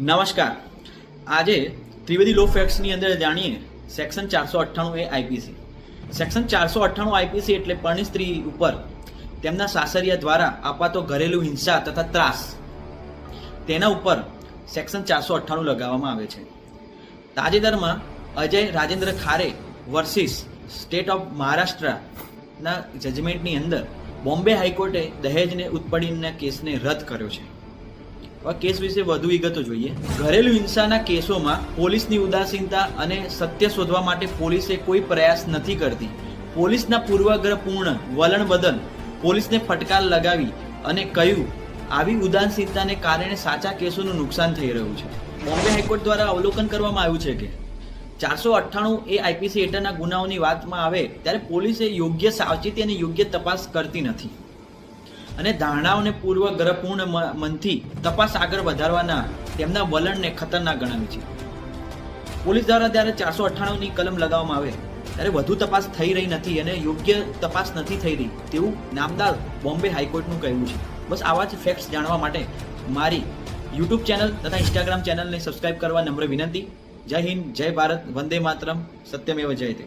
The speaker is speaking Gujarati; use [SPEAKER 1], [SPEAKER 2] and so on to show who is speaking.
[SPEAKER 1] નમસ્કાર. આજે ત્રિવેદી લો ફેક્ટ્સની અંદર જાણીએ સેક્શન 498 એ આઈપીસી. સેક્શન 498 આઈપીસી એટલે પરણી સ્ત્રી ઉપર તેમના સાસરિયા દ્વારા અપાતો ઘરેલું હિંસા તથા ત્રાસ, તેના ઉપર સેક્શન 498 લગાવવામાં આવે છે. તાજેતરમાં Ajay Rajendra Khare versus state of મહારાષ્ટ્રના જજમેન્ટની અંદર બોમ્બે હાઈકોર્ટે દહેજને ઉત્પડીના કેસને રદ કર્યો છે. હવે કેસ વિશે વધુ વિગતો જોઈએ. ઘરેલું હિંસાના કેસોમાં પોલીસની ઉદાસીનતા અને સત્ય શોધવા માટે પોલીસે કોઈ પ્રયાસ નથી કરતી. પોલીસના પૂર્વગ્રહપૂર્ણ વલણ બદલ પોલીસને ફટકાર લગાવી અને કહ્યું, આવી ઉદાસીનતાને કારણે સાચા કેસોનું નુકસાન થઈ રહ્યું છે. બોમ્બે હાઈકોર્ટ દ્વારા અવલોકન કરવામાં આવ્યું છે કે 498 એ આઈપીસી હેઠળના ગુનાઓની વાતમાં આવે ત્યારે પોલીસે યોગ્ય સાવચેતી અને યોગ્ય તપાસ કરતી નથી અને ધારણાઓને પૂર્વગ્રહપૂર્ણ મનથી તપાસ આગળ વધારવાના તેમના વલણને ખતરનાક ગણાવી છે. પોલીસ દ્વારા જ્યારે 498ની કલમ લગાવવામાં આવે ત્યારે વધુ તપાસ થઈ રહી નથી અને યોગ્ય તપાસ નથી થઈ રહી તેવું નામદાર બોમ્બે હાઈકોર્ટનું કહેવું છે. બસ આવા જ ફેક્ટ્સ જાણવા માટે મારી યુટ્યુબ ચેનલ તથા ઇન્સ્ટાગ્રામ ચેનલને સબસ્ક્રાઇબ કરવા નમ્ર વિનંતી. જય હિન્દ, જય ભારત, વંદે માતરમ, સત્યમેવ જયતે.